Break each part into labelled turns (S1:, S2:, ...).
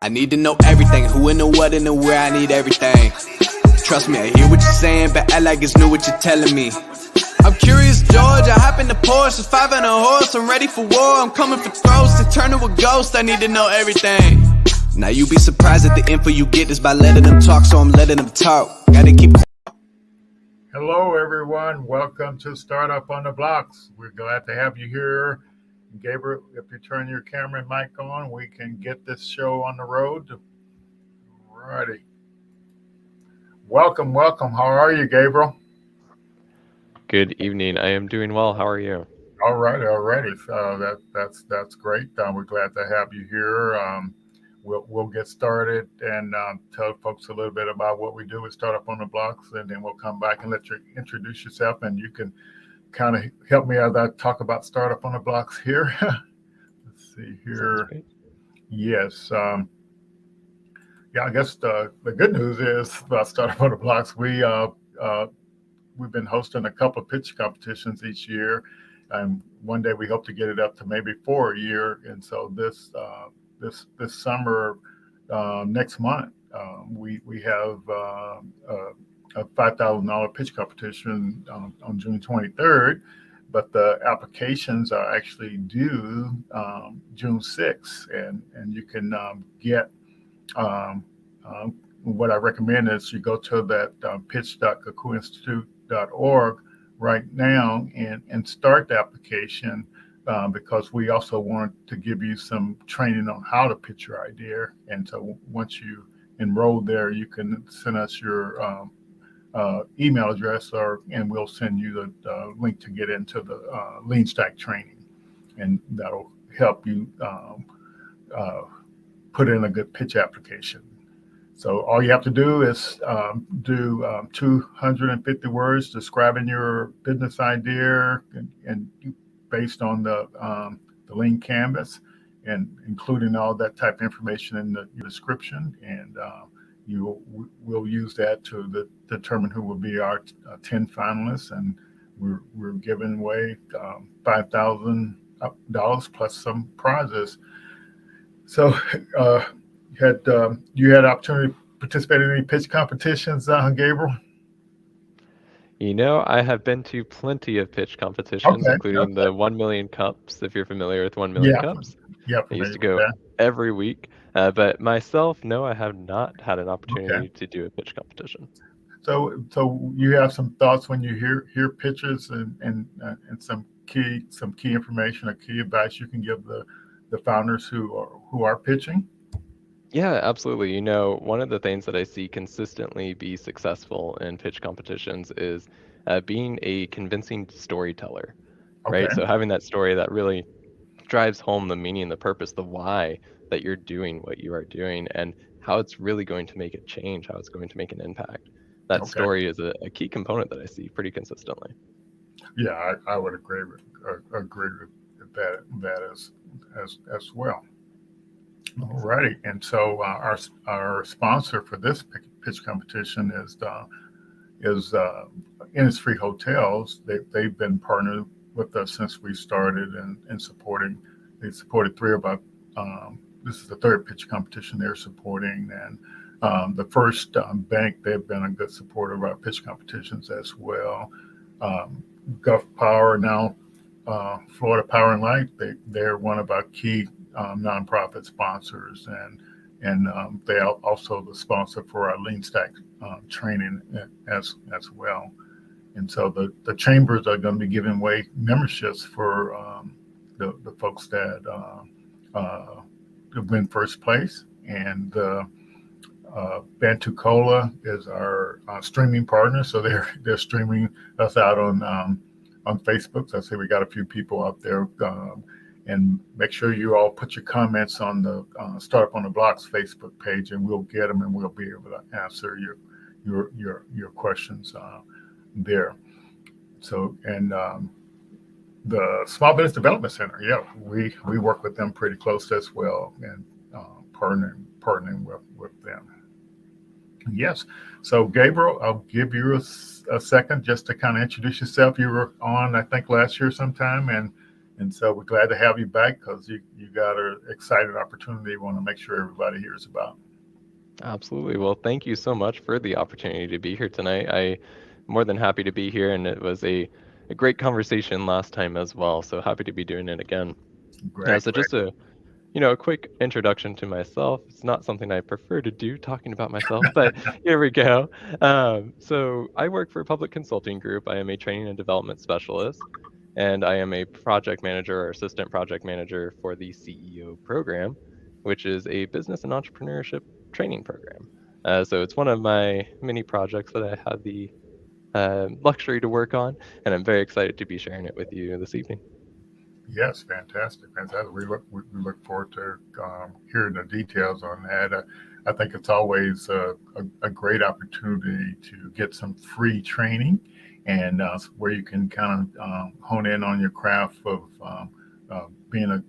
S1: I need to know everything, who and the what and the where, I need everything. Trust me, I hear what you're saying, but act like it's new what you're telling me. I'm curious, George, I hop in the Porsche, it's 5 and a horse, I'm ready for war, I'm coming for throats, to turn to a ghost, I need to know everything. Now you be surprised at the info you get is by letting them talk, so I'm letting them talk. Gotta keep.
S2: Hello, everyone. Welcome to Startup on the Blocks. We're glad to have you here. Gabriel, if you turn your camera and mic on, we can get this show on the road. Alrighty. Welcome. How are you, Gabriel?
S3: Good evening. I am doing well. How are you?
S2: Alrighty. That's great. We're glad to have you here. We'll get started and tell folks a little bit about what we do with Startup on the Blocks, and then we'll come back and let you introduce yourself, and you can kind of help me as I talk about Startup on the Blocks here. Let's see here. Yes. I guess the good news is about Startup on the Blocks. We've been hosting a couple of pitch competitions each year, and one day we hope to get it up to maybe 4 a year. And so this summer, next month, we have a $5,000 pitch competition on June 23rd, but the applications are actually due June 6th, and you can get what I recommend is you go to that pitch.kukuainstitute.org right now and start the application, because we also want to give you some training on how to pitch your idea. And so once you enroll there, you can send us your email address, and we'll send you the link to get into the Lean Stack training, and that'll help you put in a good pitch application. So all you have to do is do 250 words describing your business idea and based on the Lean Canvas, and including all that type of information in the description, and we'll use that to determine who will be our 10 finalists, and we're giving away $5,000 plus some prizes. So you had opportunity to participate in any pitch competitions, Gabriel?
S3: I have been to plenty of pitch competitions, including the 1 million cups, if you're familiar with 1 million cups.
S2: Yeah,
S3: I used to go every week. But myself, no, I have not had an opportunity to do a pitch competition.
S2: So you have some thoughts when you hear pitches and some key information or key advice you can give the founders who are pitching?
S3: Yeah, absolutely. One of the things that I see consistently be successful in pitch competitions is being a convincing storyteller, right? So having that story that really drives home the meaning, the purpose, the why that you're doing what you are doing, and how it's really going to make a change, how it's going to make an impact. That story is a key component that I see pretty consistently.
S2: Yeah, I would agree with that as well. All righty, and so our sponsor for this pitch competition is Innisfree Hotels. They've been partnered with us since we started and supporting. They supported 3 of our. This is the 3rd pitch competition they're supporting, and the first bank, they've been a good supporter of our pitch competitions as well. Gulf Power, now Florida Power and Light, they're one of our key nonprofit sponsors, and they are also the sponsor for our Lean Stack training as well. And so the chambers are going to be giving away memberships for the folks that win first place, and Bantucola is our streaming partner, so they're streaming us out on Facebook. So I say we got a few people out there, and make sure you all put your comments on the Startup on the Blocks Facebook page, and we'll get them, and we'll be able to answer your questions there. So, and the Small Business Development Center, we work with them pretty close as well, and partnering with them. Yes. So Gabriel, I'll give you a second just to kind of introduce yourself. You were on, I think, last year sometime, and And so we're glad to have you back because you got an exciting opportunity we want to make sure everybody hears about.
S3: Absolutely. Well, thank you so much for the opportunity to be here tonight. I'm more than happy to be here, and it was a great conversation last time as well. So happy to be doing it again.
S2: Great,
S3: So
S2: great.
S3: just a quick introduction to myself. It's not something I prefer to do, talking about myself, but here we go. So I work for a public consulting group. I am a training and development specialist, and I am a project manager or assistant project manager for the CEO program, which is a business and entrepreneurship training program. So it's one of my many projects that I had the luxury to work on, and I'm very excited to be sharing it with you this evening.
S2: Yes, fantastic, fantastic. We look forward to hearing the details on that. I think it's always a great opportunity to get some free training, and where you can kind of hone in on your craft of being a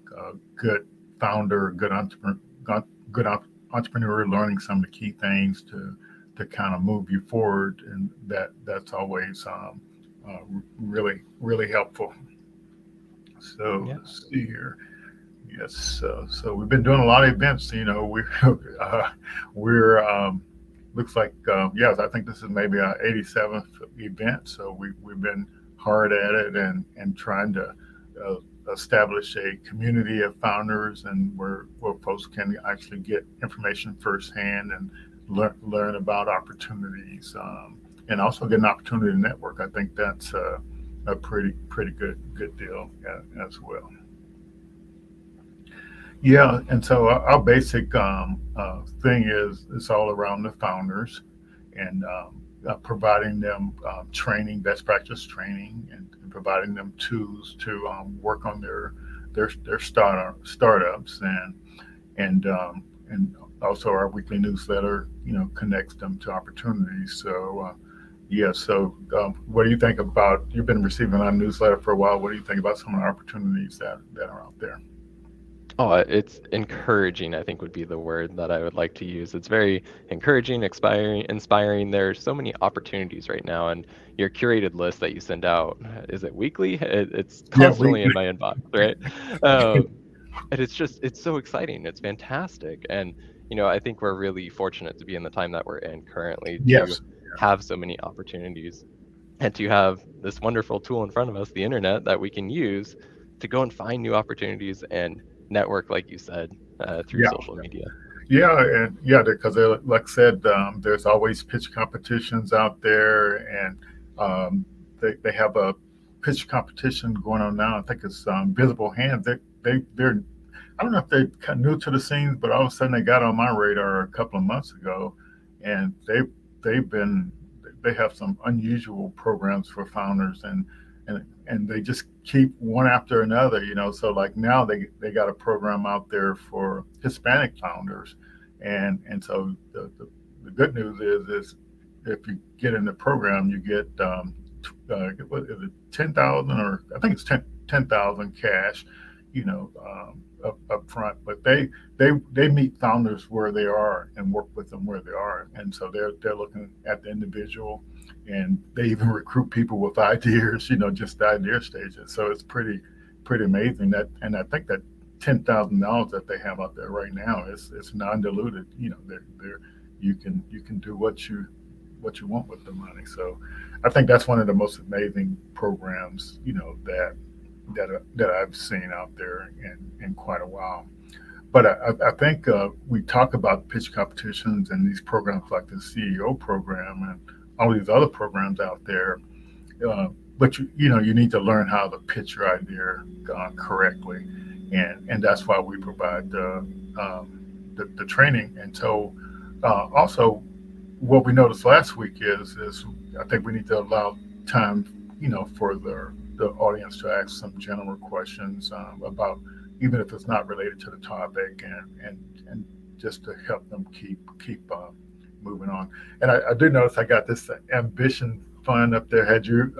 S2: good founder, good entrepreneur, learning some of the key things to kind of move you forward, and that's always really helpful. So
S3: Yeah.
S2: let's see here. Yes, so we've been doing a lot of events. We're looks like yes, I think this is maybe our 87th event. So we've been hard at it and trying to uh, establish a community of founders and where folks can actually get information firsthand and learn about opportunities, and also get an opportunity to network. I think that's a pretty good deal as well. Yeah, and so our basic thing is it's all around the founders and providing them training, best practice training, and providing them tools to work on their startups and also our weekly newsletter, connects them to opportunities. So yeah, so what do you think about? You've been receiving our newsletter for a while. What do you think about some of the opportunities that are out there?
S3: Oh, it's encouraging, I think would be the word that I would like to use. It's very encouraging, inspiring. There's so many opportunities right now, and your curated list that you send out, is it weekly? It's
S2: Yeah,
S3: constantly in my inbox, right? And it's so exciting. It's fantastic. And, I think we're really fortunate to be in the time that we're in currently to
S2: yes,
S3: have so many opportunities and to have this wonderful tool in front of us, the internet, that we can use to go and find new opportunities and network, like you said, through
S2: yeah,
S3: social media.
S2: yeah, and yeah, because like I said, there's always pitch competitions out there, and they have a pitch competition going on now. I think it's Visible Hands. They're I don't know if they're kind of new to the scenes, but all of a sudden they got on my radar a couple of months ago, and they've been they have some unusual programs for founders, and they just keep one after another. So like now they got a program out there for Hispanic founders, and so the good news is if you get in the program, you get what is it, 10,000, or I think it's 10,000 cash, up front. But they meet founders where they are and work with them where they are, and so they're looking at the individual, and they even recruit people with ideas, just the idea stages. So it's pretty amazing that, and I think that $10,000 that they have out there right now is non-diluted. They're you can do what you want with the money. So I think that's one of the most amazing programs, that I've seen out there in quite a while. But I think we talk about pitch competitions and these programs like the CEO program and all these other programs out there. But you need to learn how to pitch your idea correctly, and that's why we provide the training. And so also what we noticed last week is I think we need to allow time, for the audience to ask some general questions about, even if it's not related to the topic, and just to help them keep moving on. And I do notice I got this ambition fund up there. Had you?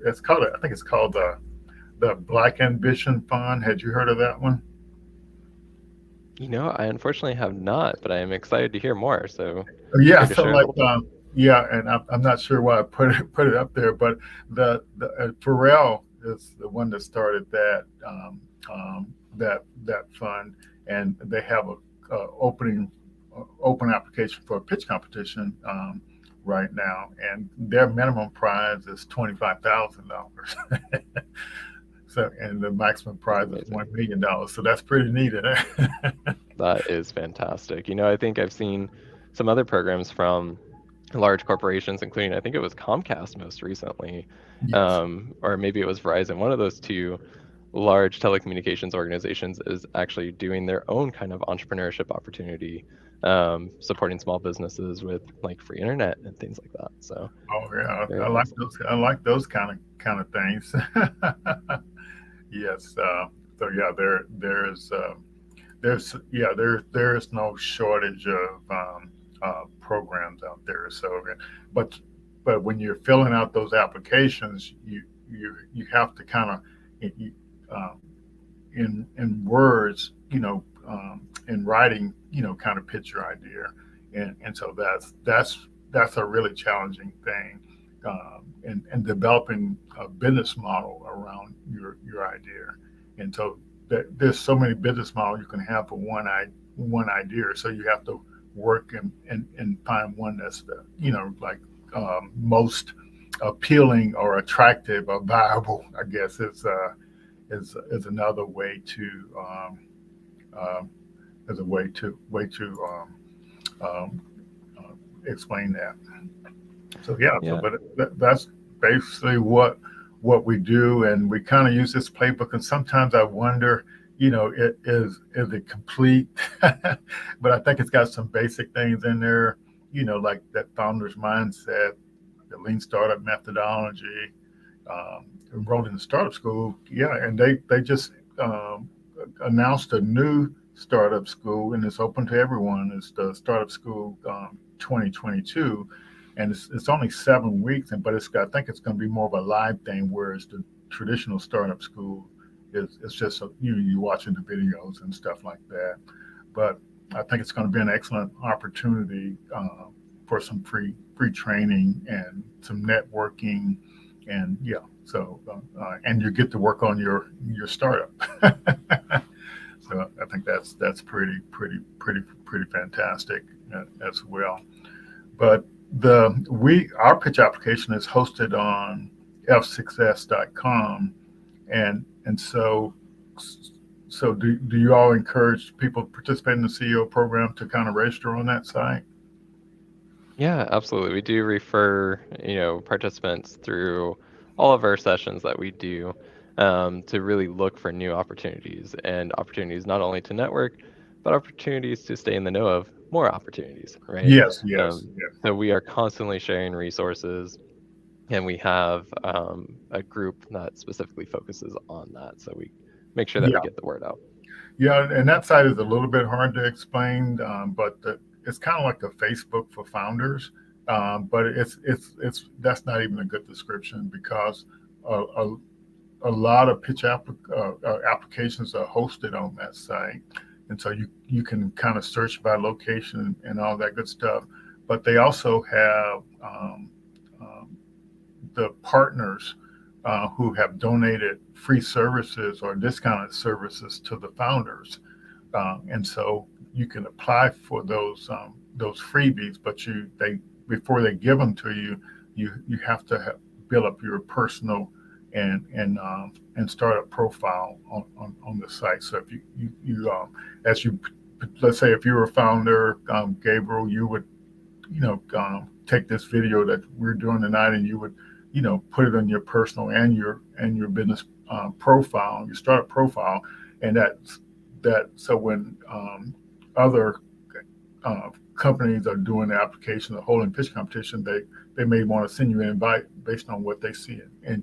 S2: It's called, I think it's called the Black Ambition Fund. Had you heard of that one?
S3: I unfortunately have not, but I am excited to hear more. So
S2: Yeah,
S3: care to
S2: so
S3: share a
S2: like
S3: little bit?
S2: yeah, and I'm not sure why I put it up there, but the Pharrell is the one that started that fund, and they have a open application for a pitch competition right now, and their minimum prize is $25,000. So, and the maximum prize is $1 million. So that's pretty neat.
S3: That is fantastic. I think I've seen some other programs from large corporations, including I think it was Comcast most recently,
S2: Yes.
S3: or maybe it was Verizon. One of those two large telecommunications organizations is actually doing their own kind of entrepreneurship opportunity, supporting small businesses with like free internet and things like that. So,
S2: Oh yeah,
S3: very
S2: I like
S3: awesome.
S2: those. I like those kind of things. Yes. So yeah, there is no shortage of programs out there. So, but but when you're filling out those applications, you have to kind of uh, in words, in writing, kind of pitch your idea, and so that's a really challenging thing, and developing a business model around your idea, and so there's so many business models you can have for one idea, so you have to work and find one that's like most appealing or attractive or viable, I guess is another way to um, as a way to um, explain that. So yeah,
S3: Yeah.
S2: but that's basically what we do, and we kind of use this playbook. And sometimes I wonder, is it complete? But I think it's got some basic things in there, like that founder's mindset, the lean startup methodology, enrolled in the startup school. Yeah, and they just announced a new startup school, and it's open to everyone. It's the Startup School 2022, and it's only 7 weeks, but I think it's going to be more of a live thing, whereas the traditional startup school is it's just you watching the videos and stuff like that. But I think it's going to be an excellent opportunity for some free training and some networking, and yeah. So and you get to work on your startup. So I think that's pretty fantastic as well. But our pitch application is hosted on fsuccess.com, and so do you all encourage people to participate in the CEO program to kind of register on that site?
S3: Yeah, absolutely. We do refer, participants through all of our sessions that we do, to really look for new opportunities and opportunities not only to network, but opportunities to stay in the know of more opportunities, right?
S2: Yes, yes,
S3: Um,
S2: yes.
S3: so we are constantly sharing resources, and we have a group that specifically focuses on that. So we make sure that we
S2: Yeah,
S3: get the word out.
S2: yeah, and that site is a little bit hard to explain, but it's kind of like a Facebook for founders. But it's that's not even a good description, because a, a, a lot of applications are hosted on that site, and so you can kind of search by location and all that good stuff. But they also have the partners who have donated free services or discounted services to the founders, and so you can apply for those freebies. But they before they give them to you, you have to build up your personal and start a profile on the site. So if you as you let's say if you're a founder, Gabriel, you would take this video that we're doing tonight, and you would put it on your personal and your business profile, your startup profile, and that so when other companies are doing the application, the holding pitch competition, they may want to send you an invite based on what they see in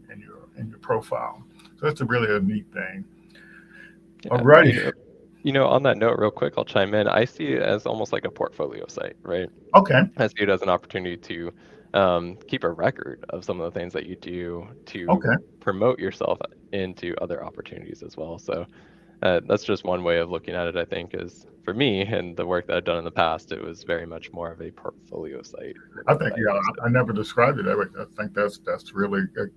S2: your profile. So that's really a neat thing. All
S3: Yeah,
S2: righty.
S3: on that note, real quick, I'll chime in. I see it as almost like a portfolio site, right?
S2: Okay.
S3: I see it as an opportunity to keep a record of some of the things that you do to
S2: Okay.
S3: promote yourself into other opportunities as well. So That's just one way of looking at it, I think, is for me and the work that I've done in the past, it was very much more of a portfolio site
S2: I
S3: than what
S2: think,
S3: I
S2: yeah,
S3: used to.
S2: I never described it that way. I think that's really good.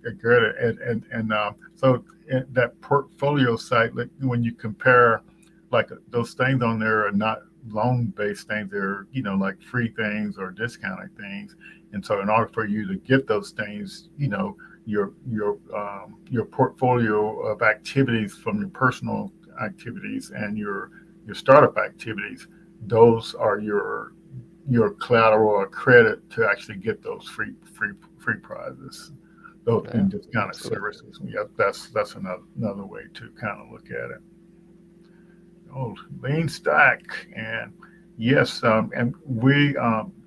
S2: So that portfolio site, like when you compare, like those things on there are not loan based things. They're like free things or discounted things. And so in order for you to get those things, your portfolio of activities from your personal activities and your startup activities, those are your collateral or credit to actually get those free prizes, those
S3: Yeah,
S2: and discounted
S3: absolutely.
S2: services. Yeah, that's another way to kind of look at it. Oh, lean stack, and yes, and we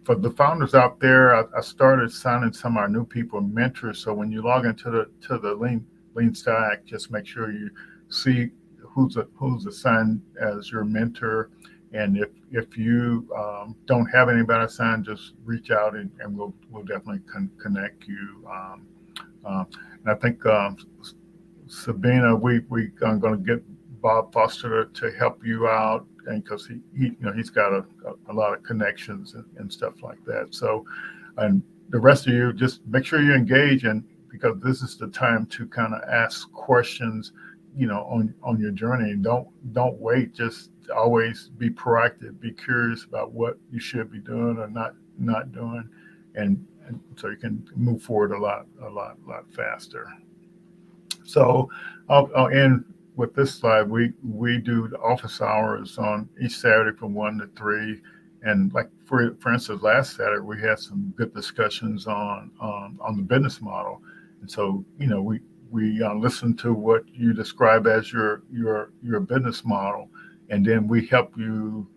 S2: for the founders out there, I started signing some of our new people mentors. So when you log into the lean stack, just make sure you see who's assigned as your mentor. And if you don't have anybody assigned, just reach out and we'll definitely connect you. Um, and I think Sabina, we are going to get Bob Foster to help you out, and because he's got a lot of connections and stuff like that. So, and the rest of you, just make sure you engage, and because this is the time to kind of ask questions, on your journey. And don't wait. Just always be proactive. Be curious about what you should be doing or not doing, and so you can move forward a lot faster. So I'll end with this slide. We do the office hours on each Saturday from 1 to 3, and like for instance, last Saturday we had some good discussions on the business model, and so we listen to what you describe as your business model, and then we help you.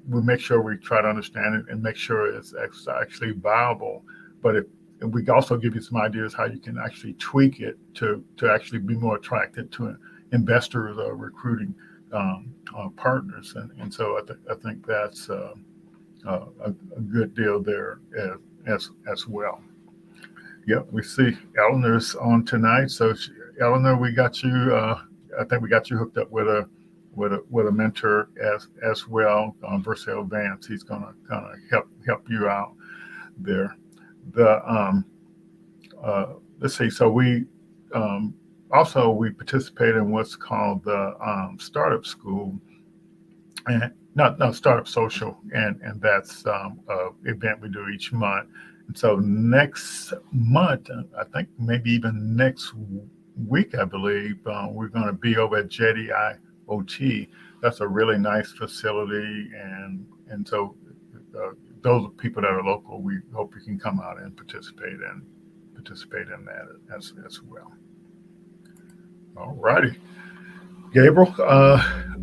S2: We make sure we try to understand it and make sure it's actually viable. But if and we also give you some ideas how you can actually tweak it to actually be more attractive to investors or recruiting partners. And so I think that's a good deal there as well. Yep, we see Eleanor's on tonight. So Eleanor, we got you. I think we got you hooked up with a mentor as well, Versailles Vance. He's going to kind of help you out there. The let's see. So we also we participate in what's called the startup school, and not startup social, and that's a event we do each month. And so next month, I think maybe even next week, I believe we're going to be over at Jetty IoT. That's a really nice facility, and so uh, those are people that are local. We hope you can come out and participate in that as well. All righty, Gabriel.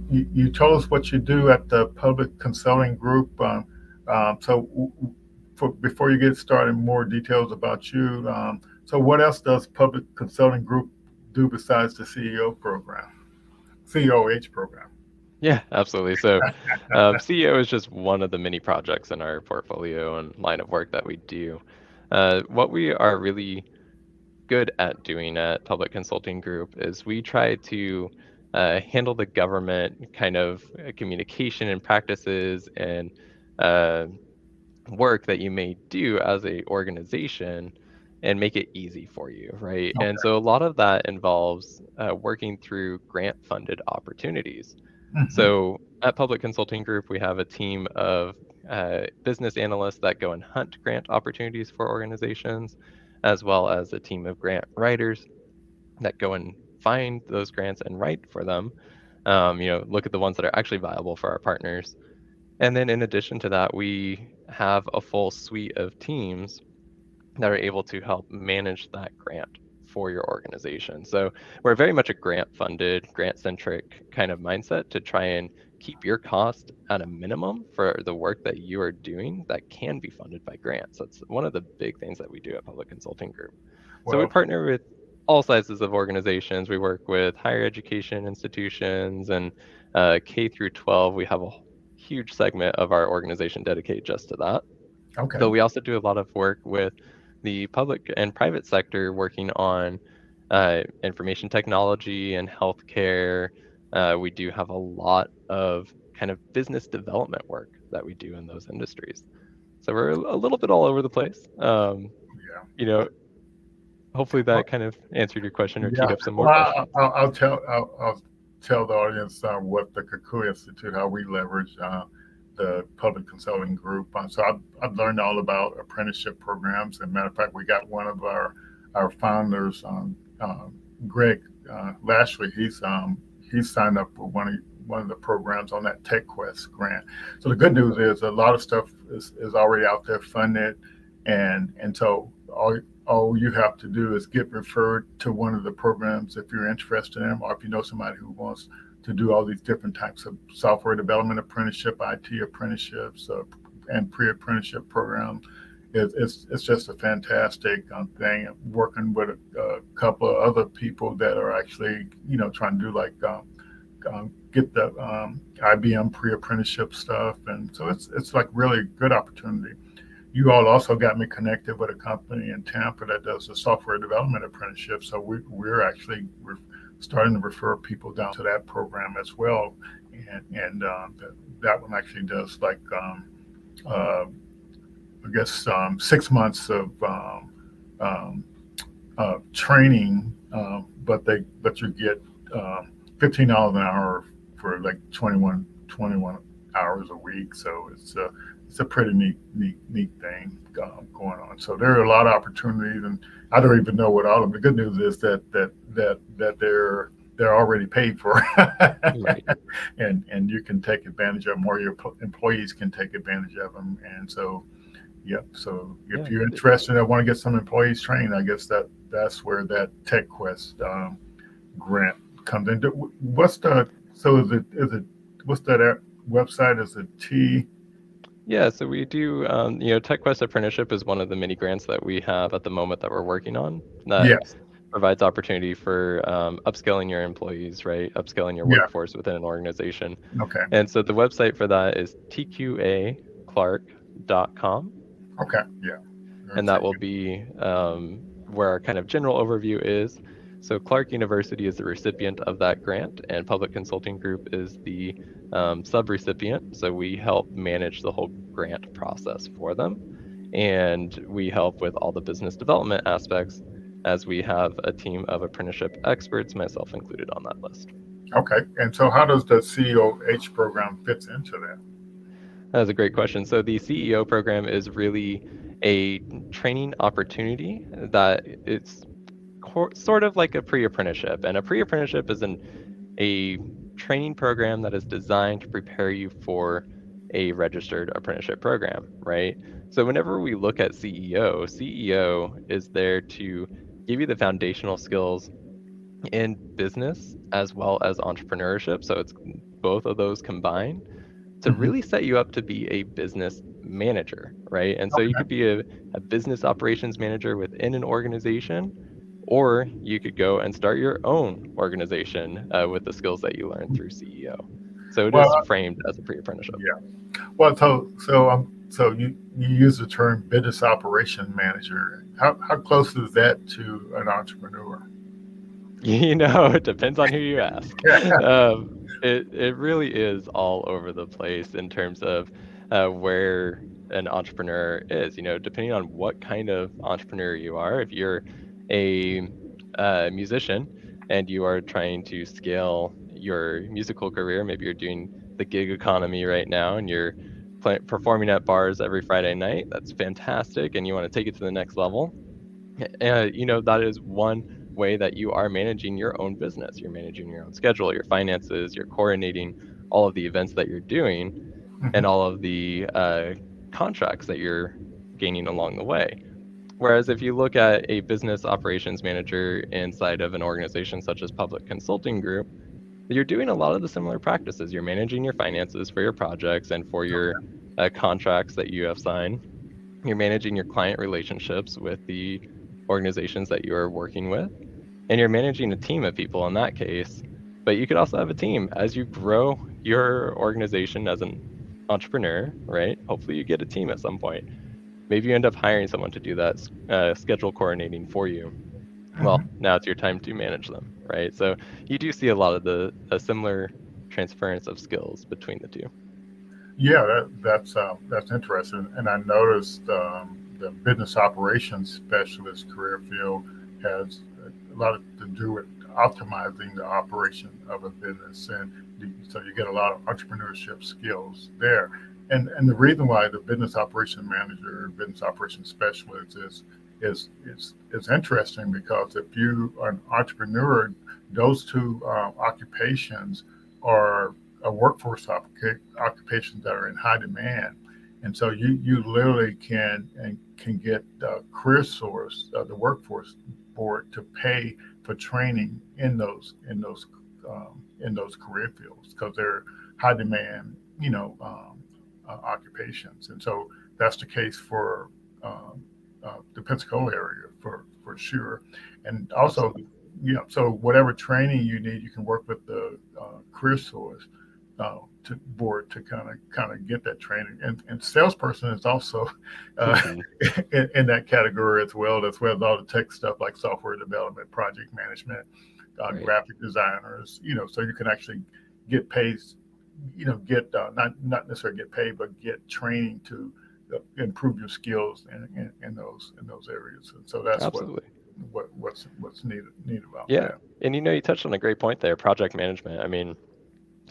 S2: You told us what you do at the Public Consulting Group. So, before you get started, more details about you. So, what else does Public Consulting Group do besides the CEO program, COH program?
S3: Yeah, absolutely. So, CEO is just one of the many projects in our portfolio and line of work that we do. What we are really good at doing at Public Consulting Group is we try to handle the government kind of communication and practices and uh, work that you may do as a organization and make it easy for you, right? And
S2: Okay.
S3: so a lot of that involves working through grant funded opportunities.
S2: Hmm.
S3: So at Public Consulting Group, we have a team of business analysts that go and hunt grant opportunities for organizations, as well as a team of grant writers that go and find those grants and write for them. Look at the ones that are actually viable for our partners. And then in addition to that, we have a full suite of teams that are able to help manage that grant for your organization. So we're very much a grant funded, grant centric kind of mindset to try and keep your cost at a minimum for the work that you are doing that can be funded by grants. That's one of the big things that we do at Public Consulting Group. So we
S2: Well,
S3: partner with all sizes of organizations. We work with higher education institutions and K through 12. We have a huge segment of our organization dedicated just to that.
S2: okay.
S3: But we also do a lot of work with the public and private sector working on information technology and healthcare, we do have a lot of kind of business development work that we do in those industries. So we're a little bit all over the place.
S2: Yeah.
S3: You know, hopefully that kind of answered your question or
S2: Yeah.
S3: teed up some more
S2: Well,
S3: questions.
S2: I'll tell the audience what the Kukua Institute, how we leverage the public consulting group. So I've learned all about apprenticeship programs. And matter of fact, we got one of our founders, Greg Lashley. He's signed up for one of the programs on that TechQuest grant. So the good news is a lot of stuff is already out there funded, and so all you have to do is get referred to one of the programs if you're interested in them, or if you know somebody who wants to do all these different types of software development apprenticeship, IT apprenticeships, and pre-apprenticeship programs. It's just a fantastic thing. Working with a couple of other people that are actually trying to do like get the IBM pre-apprenticeship stuff, and so it's like really good opportunity. You all also got me connected with a company in Tampa that does the software development apprenticeship. So we're starting to refer people down to that program as well, and that one actually does like I guess 6 months of training, but you get $15 an hour for like 21 hours a week. So it's a pretty neat thing going on. So there are a lot of opportunities, and I don't even know what all of them. The good news is that they're already paid for,
S3: Right.
S2: and you can take advantage of them, or your employees can take advantage of them. And so, yep. So if you're interested and want to get some employees trained, I guess that's where that TechQuest grant comes in. What's that website? Is it T?
S3: Yeah, so we do, TechQuest Apprenticeship is one of the many grants that we have at the moment that we're working on that
S2: Yes.
S3: provides opportunity for upskilling your employees, right? Upskilling your
S2: Yeah.
S3: workforce within an organization.
S2: Okay.
S3: And so the website for that is tqaclark.com.
S2: Okay. Yeah.
S3: And that will be where our kind of general overview is. So Clark University is the recipient of that grant, and Public Consulting Group is the sub-recipient. So we help manage the whole grant process for them, and we help with all the business development aspects, as we have a team of apprenticeship experts, myself included on that list.
S2: Okay. And so how does the CEOH program fits into that?
S3: That's a great question. So the CEO program is really a training opportunity that it's sort of like a pre-apprenticeship. And a pre-apprenticeship is a training program that is designed to prepare you for a registered apprenticeship program, right? So whenever we look at CEO is there to give you the foundational skills in business as well as entrepreneurship. So it's both of those combined to really set you up to be a business manager, right? And so you could be a business operations manager within an organization, or you could go and start your own organization with the skills that you learned through CEO. So it is framed as a pre-apprenticeship.
S2: Yeah. Well, so you use the term business operation manager. How close is that to an entrepreneur?
S3: It depends on who you ask. It really is all over the place in terms of where an entrepreneur is. Depending on what kind of entrepreneur you are. If you're a musician and you are trying to scale your musical career, maybe you're doing the gig economy right now and you're performing at bars every Friday night. That's fantastic, and you want to take it to the next level. That is one way that you are managing your own business. You're managing your own schedule, your finances, you're coordinating all of the events that you're doing and all of the contracts that you're gaining along the way. Whereas if you look at a business operations manager inside of an organization such as Public Consulting Group, you're doing a lot of the similar practices. You're managing your finances for your projects and for your contracts that you have signed. You're managing your client relationships with the organizations that you are working with, and you're managing a team of people in that case. But you could also have a team as you grow your organization as an entrepreneur, right? Hopefully you get a team at some point. Maybe you end up hiring someone to do that schedule coordinating for you. Well,
S2: Mhm.
S3: now it's your time to manage them, right? So you do see a lot of the a similar transference of skills between the two.
S2: Yeah, that's interesting. And I noticed the business operations specialist career field has a lot to do with optimizing the operation of a business, and so you get a lot of entrepreneurship skills there. And the reason why the business operation manager, business operation specialist is interesting because if you are an entrepreneur, those two occupations are workforce occupations that are in high demand, and so you literally can get career source the workforce board to pay for training in those career fields because they're high demand, occupations, and so that's the case for the Pensacola area for sure, and also,
S3: Absolutely.
S2: so whatever training you need, you can work with the career source to board to kind of get that training. And salesperson is also uh, in that category as well as all the tech stuff like software development, project management,
S3: Right.
S2: graphic designers. So you can actually get paid. Get not necessarily get paid, but get training to improve your skills in those areas. And so that's
S3: Absolutely.
S2: what's neat about
S3: Yeah.
S2: that.
S3: And you touched on a great point there, project management. I mean,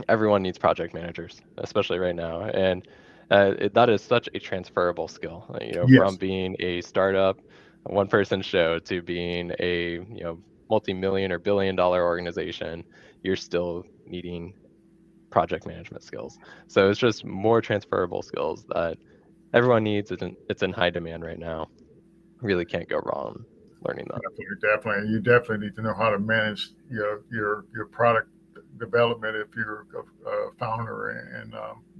S3: everyone needs project managers, especially right now. And that is such a transferable skill, from
S2: Yes.
S3: being a startup, a one person show to being a, multi-million or billion-dollar organization, you're still needing project management skills. So it's just more transferable skills that everyone needs. It's in high demand right now. Really can't go wrong learning them.
S2: Definitely, definitely. You definitely need to know how to manage your product development if you're a founder and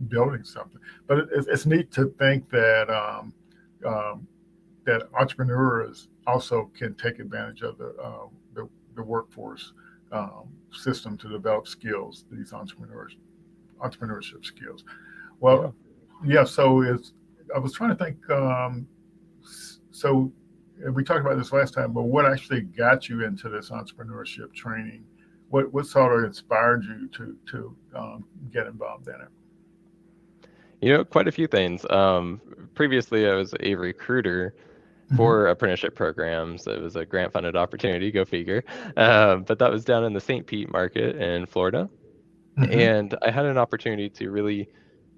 S2: building something. But it's neat to think um, that entrepreneurs also can take advantage of the workforce system to develop skills. These entrepreneurship skills. Well,
S3: Yeah.
S2: yeah. So it's I was trying to think. So we talked about this last time, but what actually got you into this entrepreneurship training? What sort of inspired you to get involved in it?
S3: Quite a few things. Previously, I was a recruiter
S2: Hmm.
S3: for apprenticeship programs. It was a grant funded opportunity, go figure. But that was down in the St. Pete market in Florida.
S2: Hmm.
S3: And I had an opportunity to really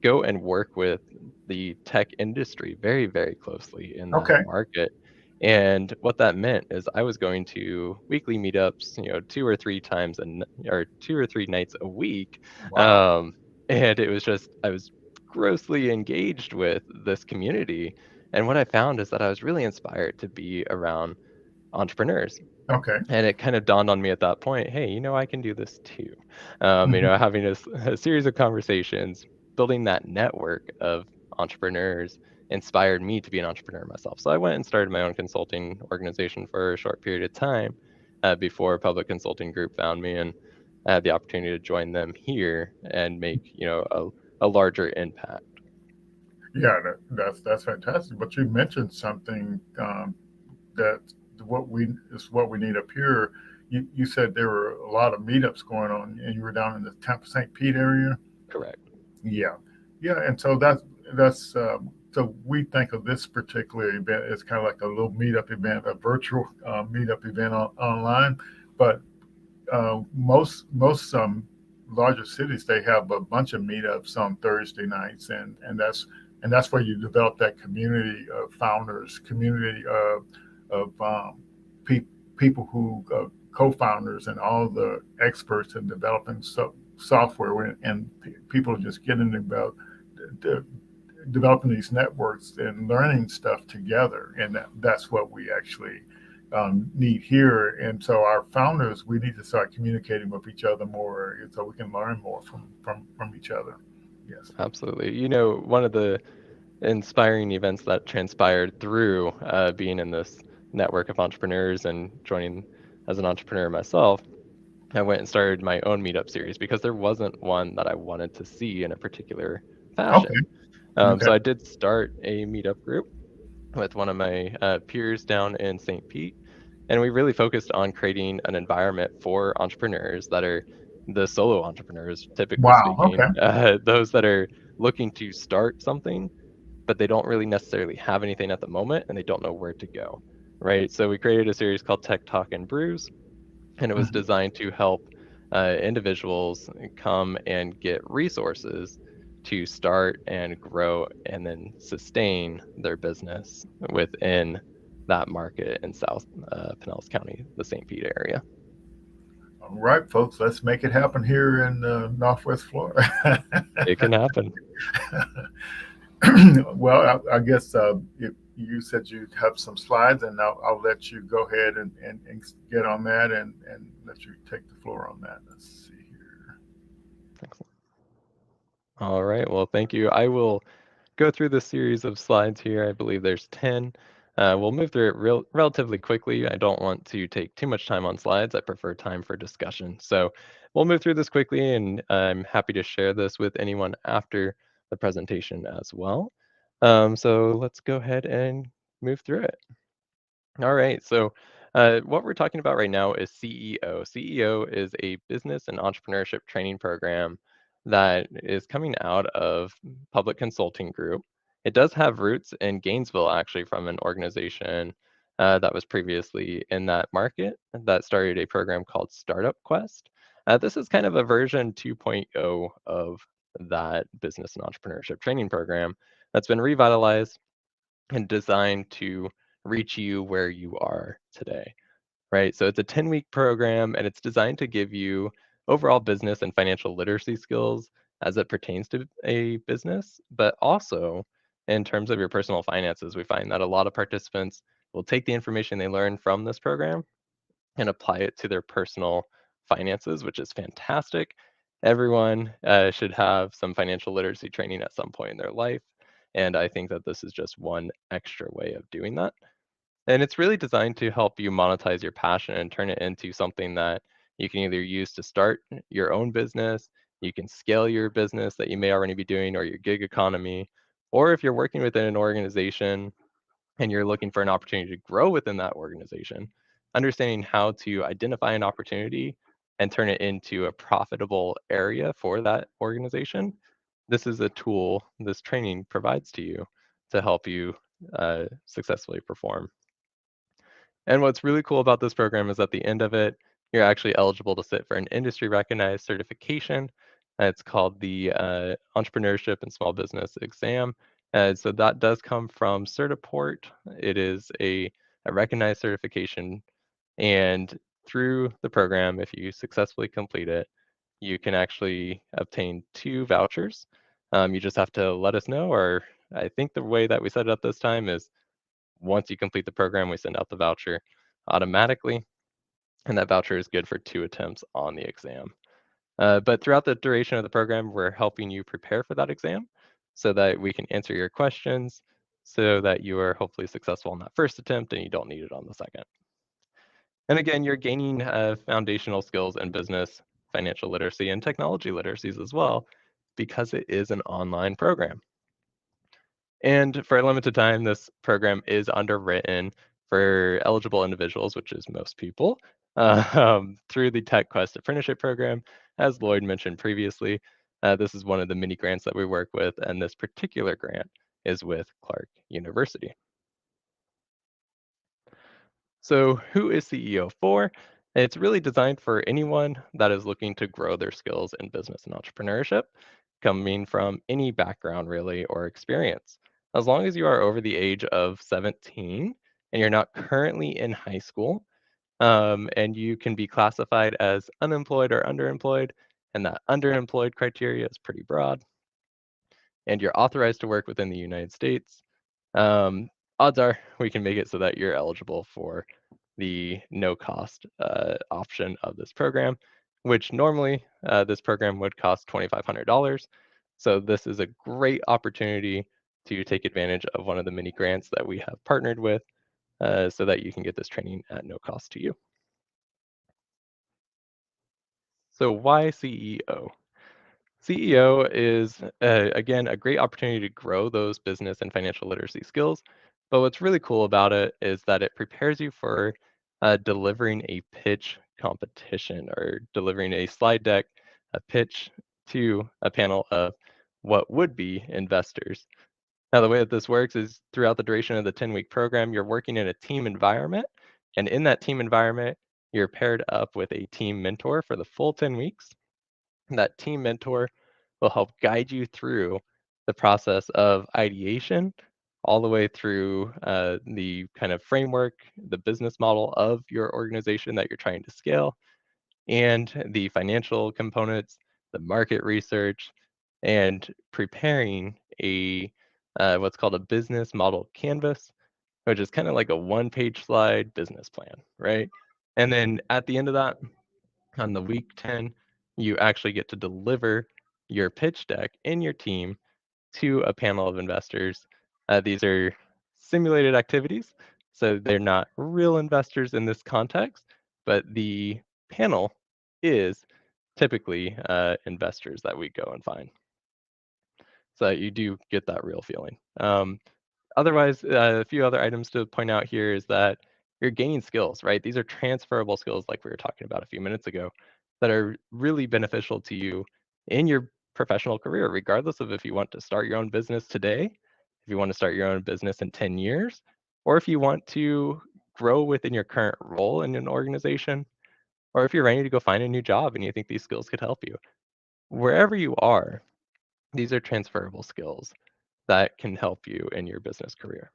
S3: go and work with the tech industry very, very closely in that
S2: Okay.
S3: market. And what that meant is I was going to weekly meetups, 2 or 3 nights a week.
S2: Wow.
S3: Um, and it was just, I was grossly engaged with this community. And what I found is that I was really inspired to be around entrepreneurs.
S2: Okay.
S3: And it kind of dawned on me at that point, hey, I can do this too.
S2: Hmm.
S3: Having a series of conversations, building that network of entrepreneurs inspired me to be an entrepreneur myself. So I went and started my own consulting organization for a short period of time before a public consulting group found me, and I had the opportunity to join them here and make, a larger impact.
S2: Yeah, that's fantastic. But you mentioned something that what we need up here. You said there were a lot of meetups going on, and you were down in the Tampa St. Pete area.
S3: Correct.
S2: Yeah, yeah, and so that's so we think of this particular event as kind of like a little meetup event, a virtual meetup event online. But most larger cities they have a bunch of meetups on Thursday nights, and that's where you develop that community of founders, community of pe- people who co-founders and all the experts in developing software and people just getting about de- developing these networks and learning stuff together, and that's what we actually need here. And so our founders, we need to start communicating with each other more, so we can learn more from each other. Yes.
S3: Absolutely. One of the inspiring events that transpired through being in this network of entrepreneurs and joining as an entrepreneur myself, I went and started my own meetup series because there wasn't one that I wanted to see in a particular
S2: Okay.
S3: fashion.
S2: Okay.
S3: So I did start a meetup group with one of my peers down in St. Pete, And we really focused on creating an environment for entrepreneurs that are the solo entrepreneurs, typically
S2: Wow.
S3: speaking,
S2: Okay.
S3: those that are looking to start something, but they don't really necessarily have anything at the moment and they don't know where to go. Right. So we created a series called Tech Talk and Brews, and it was
S2: Mhm.
S3: designed to help individuals come and get resources to start and grow and then sustain their business within that market in South Pinellas County, the St. Pete area.
S2: All right, folks, let's make it happen here in Northwest Florida.
S3: It can happen.
S2: Well, I guess you said you have some slides, and I'll let you go ahead and get on that and let you take the floor on that. Let's see here.
S3: Excellent. All right. Well, thank you. I will go through the series of slides here. I believe there's 10. We'll move through it relatively quickly. I don't want to take too much time on slides. I prefer time for discussion. So we'll move through this quickly, and I'm happy to share this with anyone after the presentation as well. So let's go ahead and move through it. All right. So, what we're talking about right now is CEO. CEO is a business and entrepreneurship training program that is coming out of Public Consulting Group. It does have roots in Gainesville, actually, from an organization that was previously in that market that started a program called Startup Quest. This is kind of a version 2.0 of that business and entrepreneurship training program that's been revitalized and designed to reach you where you are today, right? So it's a 10-week program and it's designed to give you overall business and financial literacy skills as it pertains to a business, but also in terms of your personal finances. We find that a lot of participants will take the information they learn from this program and apply it to their personal finances, which is fantastic. Everyone should have some financial literacy training at some point in their life. And I think that this is just one extra way of doing that. And it's really designed to help you monetize your passion and turn it into something that you can either use to start your own business, you can scale your business that you may already be doing, or your gig economy, or if you're working within an organization and you're looking for an opportunity to grow within that organization, understanding how to identify an opportunity and turn it into a profitable area for that organization. This is a tool this training provides to you to help you successfully perform. And what's really cool about this program is at the end of it, you're actually eligible to sit for an industry recognized certification. It's called the Entrepreneurship and Small Business Exam. So that does come from Certiport. It is a recognized certification. And through the program, if you successfully complete it, you can actually obtain 2 vouchers. You just have to let us know, or I think the way that we set it up this time is once you complete the program, we send out the voucher automatically, and that voucher is good for 2 attempts on the exam. But throughout the duration of the program, we're helping you prepare for that exam so that we can answer your questions so that you are hopefully successful on that first attempt and you don't need it on the second. And again, you're gaining foundational skills in business, financial literacy, and technology literacies as well because it is an online program. And for a limited time, this program is underwritten for eligible individuals, which is most people, through the Tech Quest Apprenticeship Program. As Lloyd mentioned previously, this is one of the many grants that we work with, and this particular grant is with Clark University. So who is CEO for? It's really designed for anyone that is looking to grow their skills in business and entrepreneurship, coming from any background really or experience. As long as you are over the age of 17 and you're not currently in high school, and you can be classified as unemployed or underemployed, and that underemployed criteria is pretty broad, and you're authorized to work within the United States, um, odds are we can make it so that you're eligible for the no cost option of this program, which normally this program would cost $2,500. So this is a great opportunity to take advantage of one of the many grants that we have partnered with so that you can get this training at no cost to you. So why CEO? CEO is, again, a great opportunity to grow those business and financial literacy skills. But what's really cool about it is that it prepares you for delivering a pitch competition or delivering a slide deck, a pitch to a panel of what would be investors. Now, the way that this works is throughout the duration of the 10-week program, you're working in a team environment. And in that team environment, you're paired up with a team mentor for the full 10 weeks. And that team mentor will help guide you through the process of ideation all the way through the kind of framework, the business model of your organization that you're trying to scale, and the financial components, the market research, and preparing a what's called a business model canvas, which is kind of like a one-page slide business plan, right? And then at the end of that, on the week 10, you actually get to deliver your pitch deck in your team to a panel of investors. These are simulated activities, so they're not real investors in this context, but the panel is typically investors that we go and find. So you do get that real feeling. Otherwise, a few other items to point out here is that you're gaining skills, right? These are transferable skills like we were talking about a few minutes ago that are really beneficial to you in your professional career, regardless of if you want to start your own business today, if you want to start your own business in 10 years, or if you want to grow within your current role in an organization, or if you're ready to go find a new job and you think these skills could help you. Wherever you are, these are transferable skills that can help you in your business career.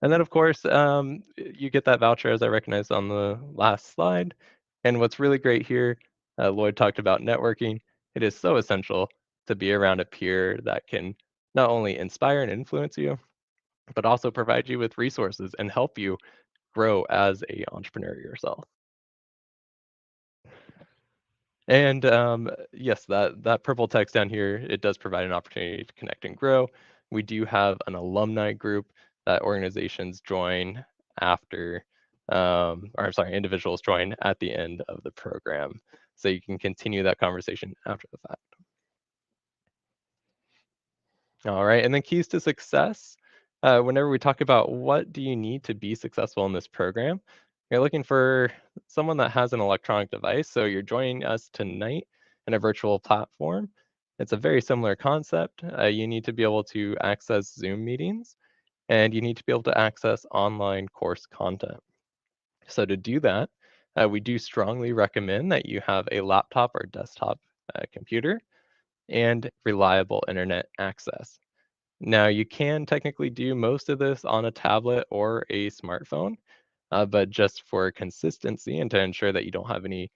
S3: And then, of course, you get that voucher, as I recognized on the last slide. And what's really great here, Lloyd talked about networking. It is so essential to be around a peer that can not only inspire and influence you, but also provide you with resources and help you grow as an entrepreneur yourself. And yes, that purple text down here, it does provide an opportunity to connect and grow. We do have an alumni group that organizations join after, or I'm sorry, individuals join at the end of the program. So you can continue that conversation after the fact. All right, and then keys to success. Whenever we talk about what do you need to be successful in this program, you're looking for someone that has an electronic device. So you're joining us tonight in a virtual platform. It's a very similar concept. You need to be able to access Zoom meetings, and you need to be able to access online course content. So to do that, we do strongly recommend that you have a laptop or desktop computer and reliable internet access. Now, you can technically do most of this on a tablet or a smartphone, but just for consistency and to ensure that you don't have any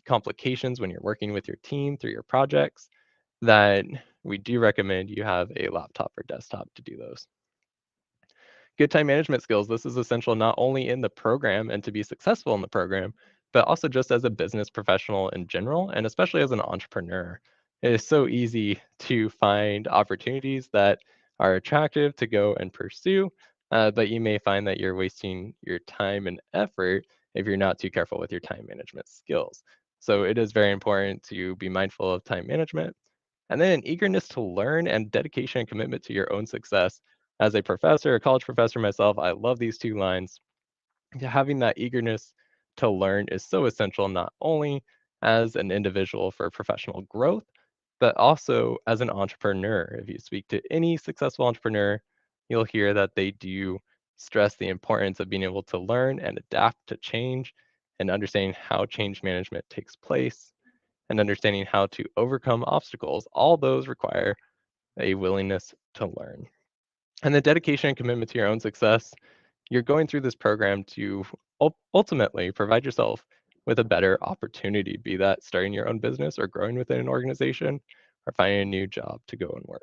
S3: complications when you're working with your team through your projects, that we do recommend you have a laptop or desktop to do those. Good time management skills. This is essential not only in the program and to be successful in the program, but also just as a business professional in general, and especially as an entrepreneur. It is so easy to find opportunities that are attractive to go and pursue, but you may find that you're wasting your time and effort if you're not too careful with your time management skills. So it is very important to be mindful of time management. And then an eagerness to learn and dedication and commitment to your own success. As a professor, a college professor myself, I love these two lines. Having that eagerness to learn is so essential, not only as an individual for professional growth, but also as an entrepreneur. If you speak to any successful entrepreneur, you'll hear that they do stress the importance of being able to learn and adapt to change and understanding how change management takes place and understanding how to overcome obstacles. All those require a willingness to learn. And the dedication and commitment to your own success, you're going through this program to ultimately provide yourself with a better opportunity, be that starting your own business or growing within an organization or finding a new job to go and work.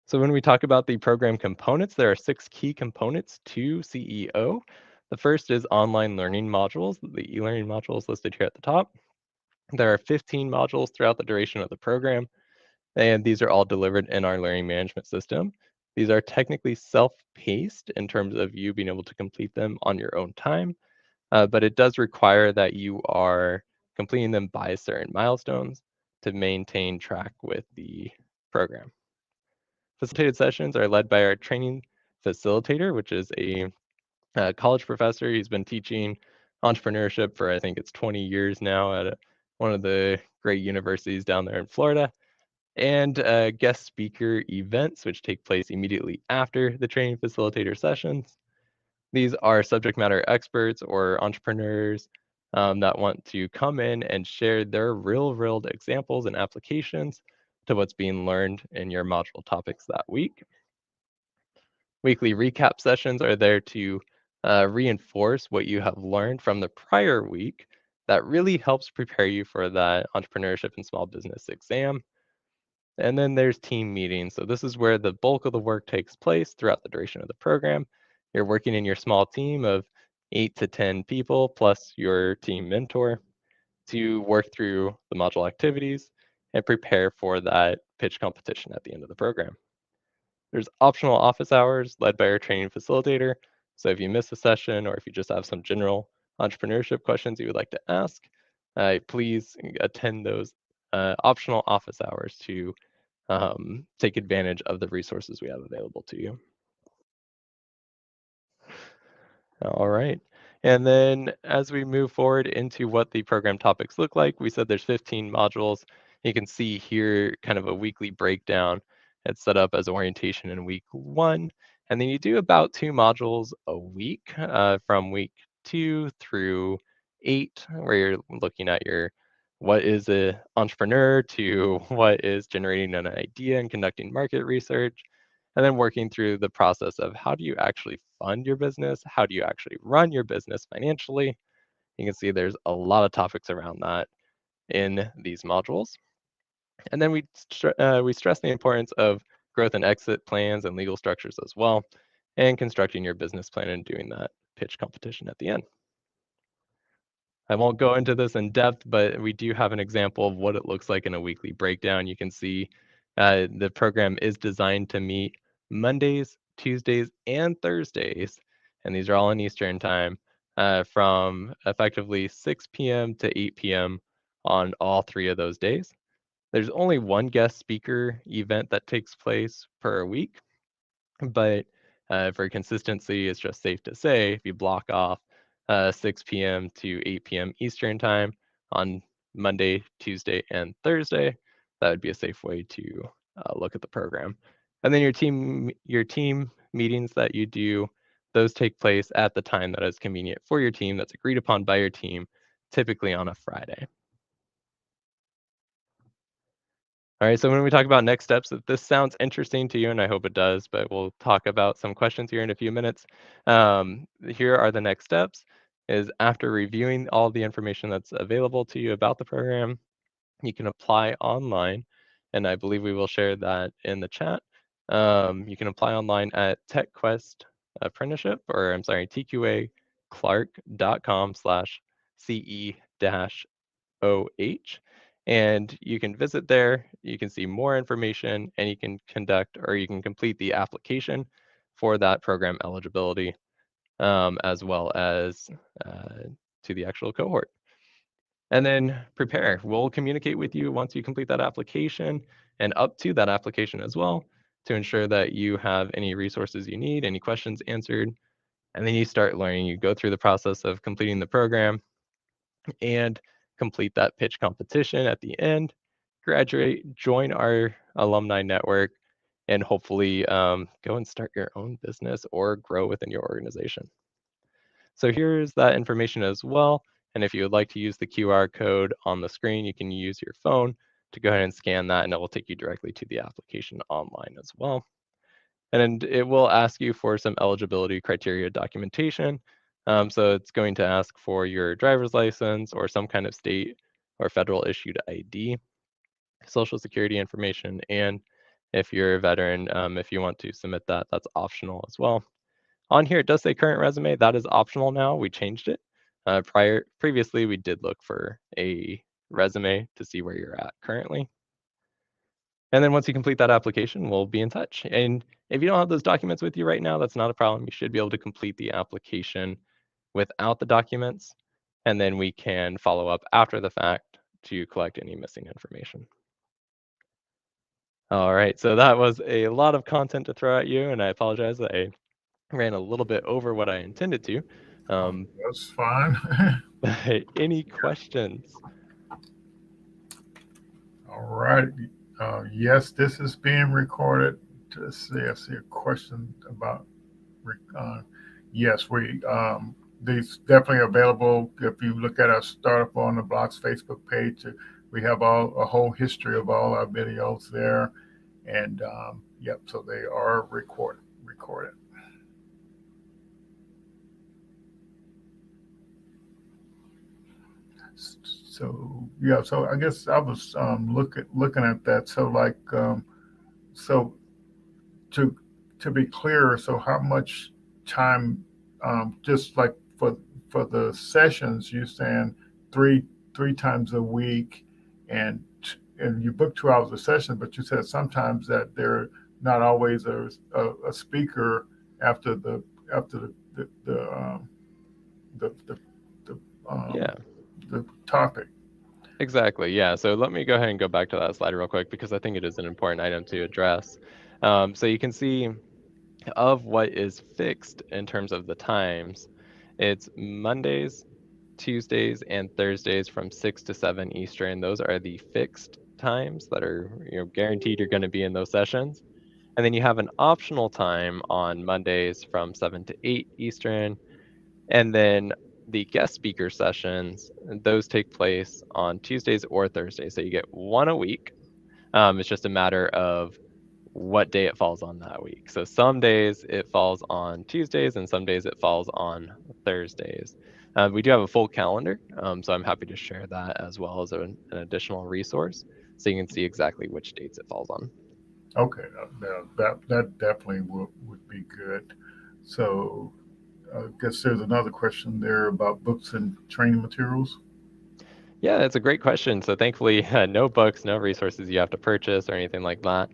S3: So when we talk about the program components, there are 6 key components to CEO. The first is online learning modules, the e-learning modules listed here at the top. There are 15 modules throughout the duration of the program, and these are all delivered in our learning management system. These are technically self-paced in terms of you being able to complete them on your own time, but it does require that you are completing them by certain milestones to maintain track with the program. Facilitated sessions are led by our training facilitator, which is a college professor. He's been teaching entrepreneurship for, I think it's 20 years now at one of the great universities down there in Florida. And guest speaker events, which take place immediately after the training facilitator sessions. These are subject matter experts or entrepreneurs that want to come in and share their real world examples and applications to what's being learned in your module topics that week. Weekly recap sessions are there to reinforce what you have learned from the prior week. That really helps prepare you for that entrepreneurship and small business exam. And then there's team meetings. So this is where the bulk of the work takes place throughout the duration of the program. You're working in your small team of 8 to 10 people plus your team mentor to work through the module activities and prepare for that pitch competition at the end of the program. There's optional office hours led by our training facilitator. So if you miss a session or if you just have some general entrepreneurship questions you would like to ask, please attend those optional office hours to take advantage of the resources we have available to you. All right. And then as we move forward into what the program topics look like, we said there's 15 modules. You can see here kind of a weekly breakdown. It's set up as orientation in week 1. And then you do about 2 modules a week from week 2 through 8, where you're looking at your what is an entrepreneur to what is generating an idea and conducting market research, and then working through the process of how do you actually fund your business? How do you actually run your business financially? You can see there's a lot of topics around that in these modules. And then we stress the importance of growth and exit plans and legal structures as well, and constructing your business plan and doing that pitch competition at the end. I won't go into this in depth, but we do have an example of what it looks like in a weekly breakdown. You can see the program is designed to meet Mondays, Tuesdays, and Thursdays, and these are all in Eastern time from effectively 6 p.m. to 8 p.m. on all 3 of those days. There's only one guest speaker event that takes place per week, but for consistency, it's just safe to say if you block off 6 p.m. to 8 p.m. Eastern time on Monday, Tuesday, and Thursday, that would be a safe way to look at the program. And then your team meetings that you do, those take place at the time that is convenient for your team, that's agreed upon by your team, typically on a Friday. All right, so when we talk about next steps, if this sounds interesting to you, and I hope it does, but we'll talk about some questions here in a few minutes. Here are the next steps, is after reviewing all the information that's available to you about the program, you can apply online, and I believe we will share that in the chat. You can apply online at TechQuest Apprenticeship, or I'm sorry, tqaclark.com/ce-OH. And you can visit there, you can see more information, and you can conduct or you can complete the application for that program eligibility, as well as to the actual cohort. And then prepare. We'll communicate with you once you complete that application and up to that application as well to ensure that you have any resources you need, any questions answered, and then you start learning. You go through the process of completing the program and complete that pitch competition at the end, graduate, join our alumni network, and hopefully go and start your own business or grow within your organization. So here's that information as well. And if you would like to use the QR code on the screen, you can use your phone to go ahead and scan that, and it will take you directly to the application online as well. And it will ask you for some eligibility criteria documentation. So it's going to ask for your driver's license or some kind of state or federal issued ID, social security information, and if you're a veteran, if you want to submit that, that's optional as well. On here, it does say current resume. That is optional now. We changed it. Previously, we did look for a resume to see where you're at currently. And then once you complete that application, we'll be in touch. And if you don't have those documents with you right now, that's not a problem. You should be able to complete the application without the documents. And then we can follow up after the fact to collect any missing information. All right, so that was a lot of content to throw at you, and I apologize. I ran a little bit over what I intended to.
S2: That's fine.
S3: Any questions?
S2: All right. Yes, this is being recorded. Let's see. I see a question about. Uh, yes, these definitely available. If you look at our Startup on the Blocks Facebook page, we have a whole history of all our videos there, and yep, so they are recorded. So yeah, so I guess I was looking at that. So like so to be clear, so how much time, just like for the sessions, you saying three three times a week, and you book 2 hours a session, but you said sometimes that there not always a speaker after the the, the,
S3: Yeah,
S2: the topic.
S3: exactly. Yeah. So let me go ahead and go back to that slide real quick because I think it is an important item to address. So you can see of what is fixed in terms of the times, it's Mondays, Tuesdays, and Thursdays from 6 to 7 Eastern. Those are the fixed times that are guaranteed you're going to be in those sessions. And then you have an optional time on Mondays from 7 to 8 Eastern. And then the guest speaker sessions, those take place on Tuesdays or Thursdays. So you get one a week. It's just a matter of what day it falls on that week. So some days it falls on Tuesdays and some days it falls on Thursdays. We do have a full calendar, so I'm happy to share that as well as an additional resource so you can see exactly which dates it falls on.
S2: Okay, that definitely would be good. So I guess there's another question there about books and training materials.
S3: Yeah, that's a great question. So thankfully, no books, no resources you have to purchase or anything like that.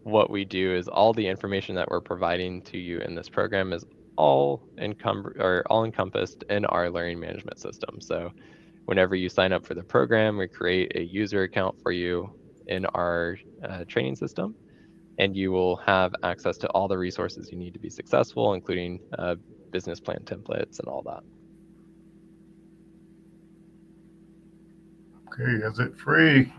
S3: What we do is all the information that we're providing to you in this program is all encompassed in our learning management system. So whenever you sign up for the program, we create a user account for you in our training system, and you will have access to all the resources you need to be successful, including business plan templates and all that.
S2: Okay, is it free?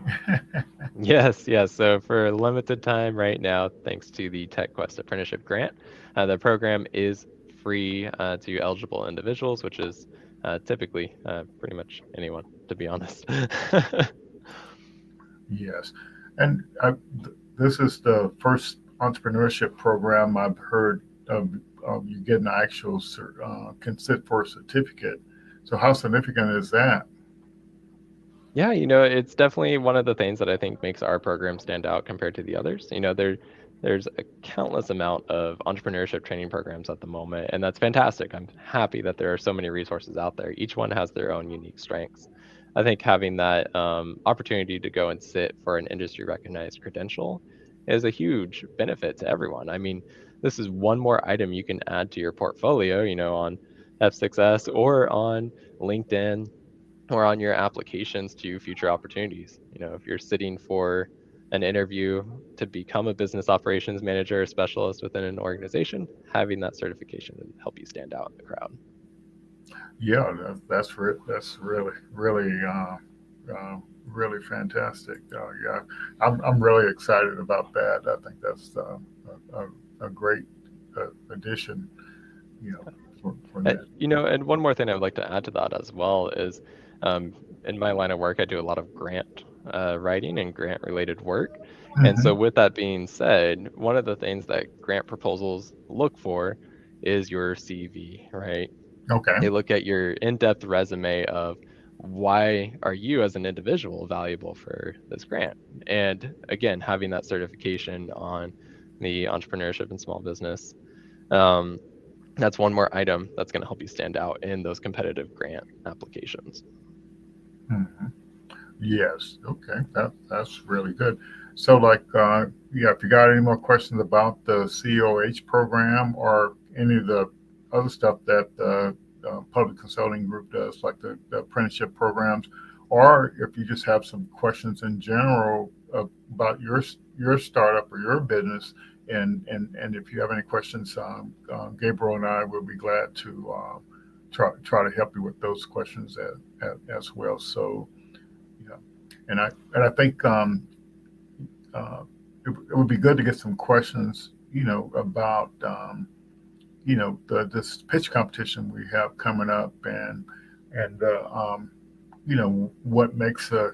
S3: Yes, yes. So for a limited time right now, thanks to the TechQuest Apprenticeship Grant, the program is free to eligible individuals, which is typically pretty much anyone, to be honest.
S2: Yes, and this is the first entrepreneurship program I've heard of you getting an actual can sit for a certificate. So how significant is that?
S3: Yeah, it's definitely one of the things that I think makes our program stand out compared to the others. There's a countless amount of entrepreneurship training programs at the moment, and that's fantastic. I'm happy that there are so many resources out there. Each one has their own unique strengths. I think having that opportunity to go and sit for an industry recognized credential is a huge benefit to everyone. I mean, this is one more item you can add to your portfolio, on F6S or on LinkedIn or on your applications to future opportunities. If you're sitting for an interview to become a business operations manager or specialist within an organization, having that certification would help you stand out in the crowd.
S2: Yeah, that's really fantastic. Yeah, I'm really excited about that. I think that's a great addition. You know, for that.
S3: And one more thing I would like to add to that as well is in my line of work, I do a lot of grant writing and grant related work. And so
S2: Hmm.
S3: with that being said, one of the things that grant proposals look for is your CV, right?
S2: Okay.
S3: They look at your in-depth resume of why are you as an individual valuable for this grant? And again, having that certification on the entrepreneurship and small business, um, that's one more item that's going to help you stand out in those competitive grant applications.
S2: Hmm. Yes. Okay. That's really good. So, like, yeah, if you got any more questions about the COH program or any of the other stuff that the public consulting group does, like the apprenticeship programs, or if you just have some questions in general about your startup or your business, and if you have any questions, Gabriel and I will be glad to try to help you with those questions as well. So yeah, and I think uh, it would be good to get some questions, about this pitch competition we have coming up, and what makes a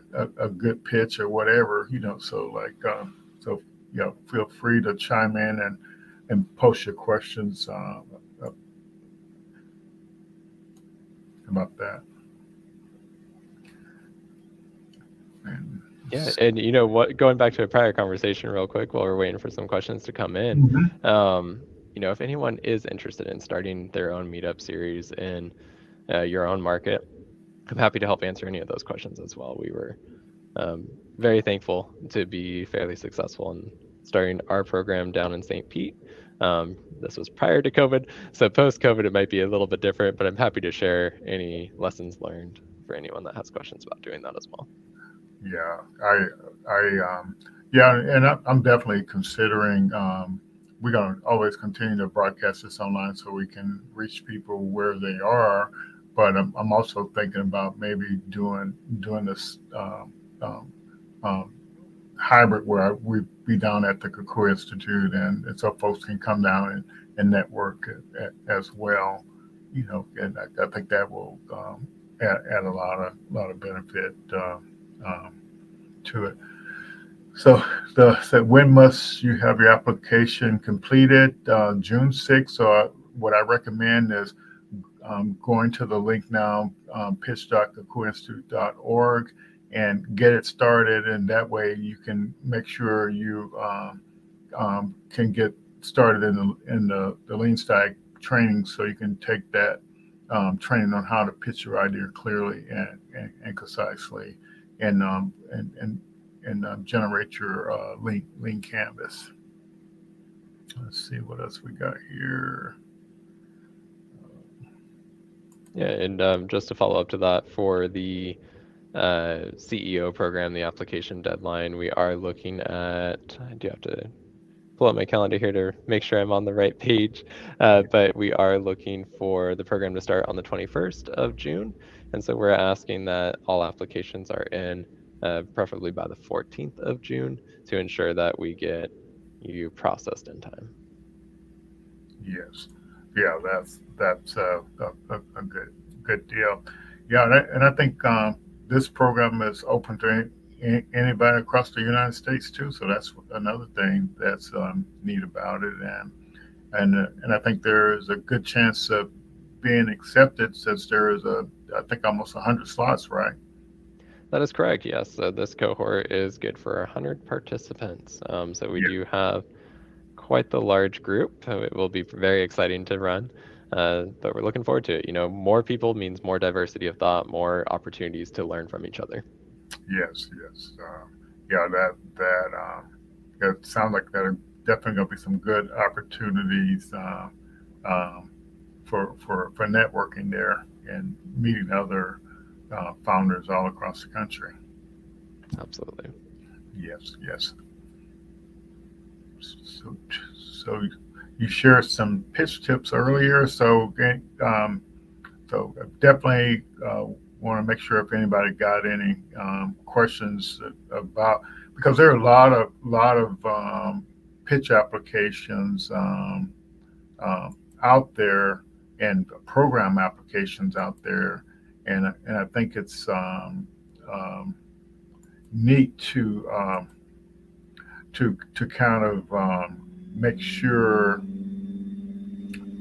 S2: good pitch or whatever, so like so feel free to chime in and post your questions about that. And
S3: Yeah, and what, going back to a prior conversation real quick while we're waiting for some questions to come in,
S2: Mhm.
S3: if anyone is interested in starting their own meetup series in your own market, I'm happy to help answer any of those questions as well. We were very thankful to be fairly successful in starting our program down in St. Pete. This was prior to COVID, so post-COVID it might be a little bit different, but I'm happy to share any lessons learned for anyone that has questions about doing that as well.
S2: Yeah, yeah, and I'm definitely considering. We're going to always continue to broadcast this online so we can reach people where they are. But I'm also thinking about maybe doing this um, um, hybrid where we be down at the Kukua Institute, and so folks can come down and network as well. And I think that will add a lot of benefit um, to it. So when must you have your application completed? June 6th. So what I recommend is going to the link now, pitch.kukuainstitute.org, and get it started. And that way you can make sure you can get started in the Lean Stack training, so you can take that training on how to pitch your idea clearly and concisely, and generate your lean canvas. Let's see what else we got here.
S3: Yeah, and just to follow up to that, for the CEO program, the application deadline, we are looking at, I do have to pull up my calendar here to make sure I'm on the right page, but we are looking for the program to start on the 21st of June. And so we're asking that all applications are in, preferably by the 14th of June, to ensure that we get you processed in time.
S2: Yes, yeah, that's a good deal. Yeah, and I think this program is open to anybody across the United States too. So that's another thing that's neat about it, and I think there is a good chance of being accepted, since there is I think almost 100 slots, right?
S3: That is correct, yes. So this cohort is good for 100 participants. So we
S2: Yeah.
S3: do have quite the large group. It will be very exciting to run, but we're looking forward to it. More people means more diversity of thought, more opportunities to learn from each other.
S2: Yes, yes. Yeah, it sounds like there are definitely going to be some good opportunities um, for networking there and meeting other founders all across the country.
S3: Absolutely.
S2: Yes, yes. So, so you shared some pitch tips earlier. So definitely want to make sure if anybody got any questions about, because there are a lot of pitch applications out there, and program applications out there, and I think it's neat to kind of make sure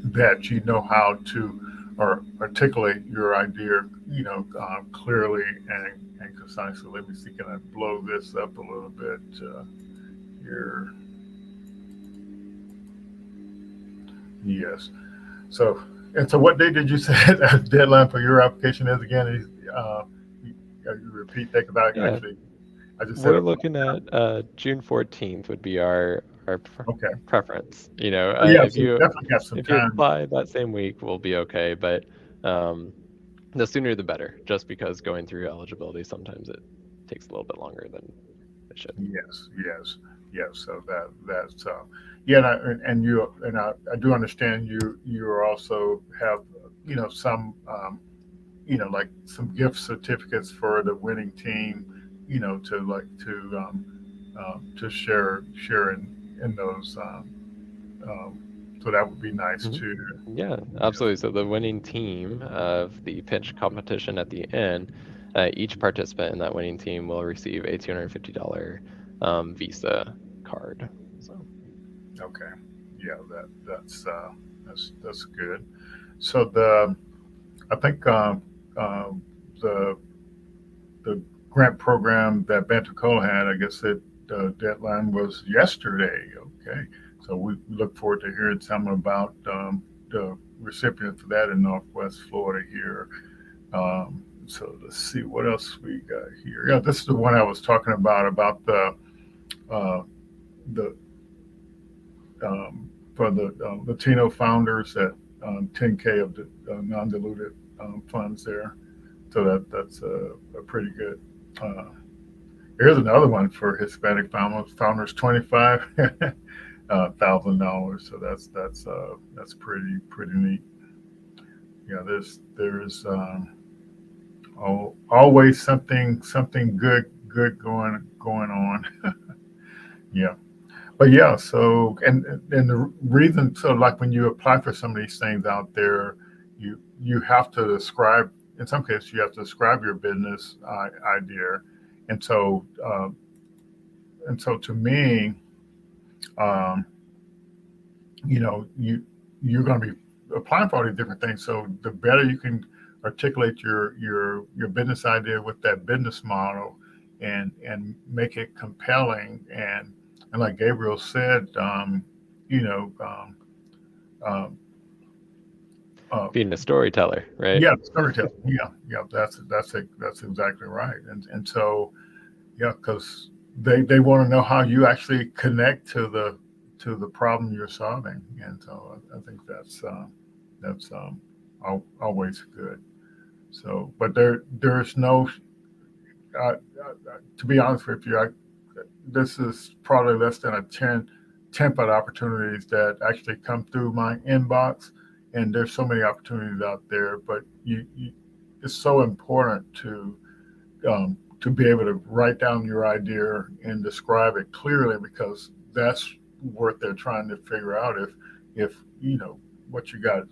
S2: that you know how to or articulate your idea, clearly and concisely. Let me see, can I blow this up a little bit here? Yes. So what day did you say the deadline for your application is again? You repeat that, because
S3: Yeah,
S2: I just said
S3: we're
S2: it.
S3: looking at June 14th would be our
S2: Okay.
S3: preference.
S2: Oh, yeah.
S3: If
S2: So you
S3: you
S2: definitely got some
S3: if you
S2: time.
S3: apply that same week, we'll be okay. But the sooner the better, just because going through eligibility sometimes it takes a little bit longer than it should.
S2: Yes. Yes. Yeah, so that's yeah, and you and I do understand you are also have some like some gift certificates for the winning team, to like to share in those. Um, so that would be nice
S3: Mhm.
S2: too.
S3: Yeah,
S2: Yeah.
S3: absolutely. So the winning team of the pitch competition at the end, each participant in that winning team will receive a $250 Visa card. So.
S2: Okay. Yeah, that's good. So the I think the the grant program that Bantucola had, I guess it deadline was yesterday. Okay, so we look forward to hearing something about the recipient for that in Northwest Florida here. So let's see what else we got here. Yeah, this is the one I was talking about uh, the for the Latino founders at 10K of the non-diluted funds there. So that's a pretty good. Uh, Here's another one for Hispanic founders, $25,000. So that's pretty neat. Yeah, there's always something good going on. Yeah, but yeah. So and the reason, so like when you apply for some of these things out there, you have to describe. In some cases, you have to describe your business idea, and so to me, um, you're going to be applying for all these different things. So the better you can articulate your business idea with that business model, and make it compelling, and like Gabriel said, you know, um, uh,
S3: Being a storyteller, right?
S2: yeah, storytelling. Yeah, yeah, that's exactly right. And so yeah, because they want to know how you actually connect to the problem you're solving, and so I think that's always good. So, but there's no to be honest with you, this is probably less than a tenth of the opportunities that actually come through my inbox, and there's so many opportunities out there. But it's so important to be able to write down your idea and describe it clearly, because that's what they're trying to figure out if what you got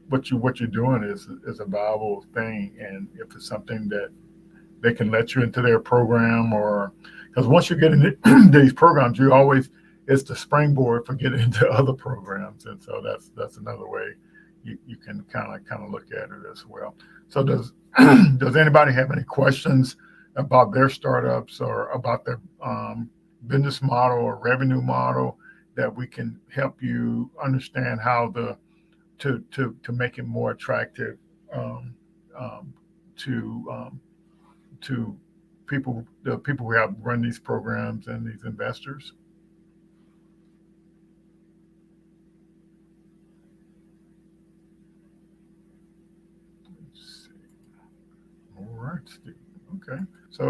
S2: what you're doing is a viable thing, and if it's something that they can let you into their program, or because once you get into these programs, you always it's the springboard for getting into other programs, and so that's another way you can kind of look at it as well. So does anybody have any questions about their startups or about their business model or revenue model, that we can help you understand how to make it more attractive um, um, to to the people who have run these programs and these investors? Let's see. All right, Steve. Okay. So,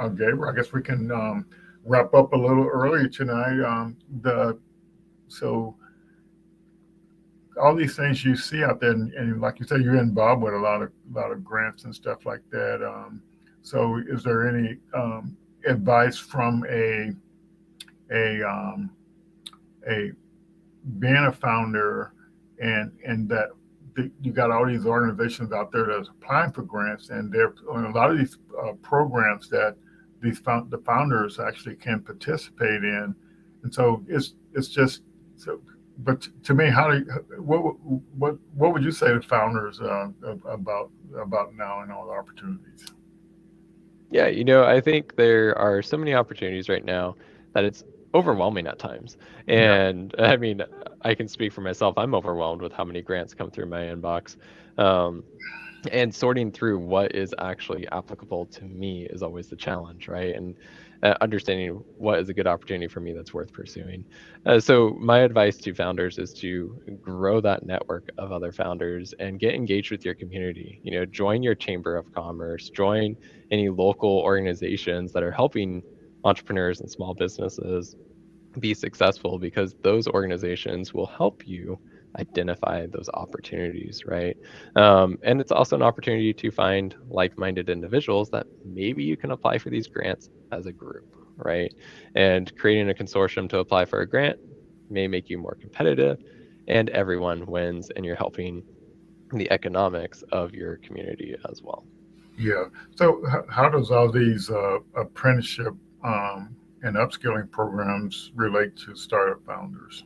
S2: Gabriel, I guess we can wrap up a little earlier tonight. The so all these things you see out there, and like you said, you're involved with a lot of grants and stuff like that. So, is there any advice from a a being a founder, and that you got all these organizations out there that's applying for grants, and there are a lot of these programs that the founders actually can participate in, and so it's just so. But to me, how do you, what would you say to founders about now and all the opportunities?
S3: Yeah, I think there are so many opportunities right now that it's overwhelming at times.
S2: Yeah.
S3: And I mean, I can speak for myself. I'm overwhelmed with how many grants come through my inbox. Um, and sorting through what is actually applicable to me is always the challenge, right? And understanding what is a good opportunity for me that's worth pursuing. So my advice to founders is to grow that network of other founders and get engaged with your community. Join your chamber of commerce, join any local organizations that are helping entrepreneurs and small businesses be successful, because those organizations will help you identify those opportunities, right? And it's also an opportunity to find like-minded individuals that maybe you can apply for these grants as a group, right? And creating a consortium to apply for a grant may make you more competitive, and everyone wins, and you're helping the economics of your community as well.
S2: Yeah. So how does all these apprenticeship and upskilling programs relate to startup founders?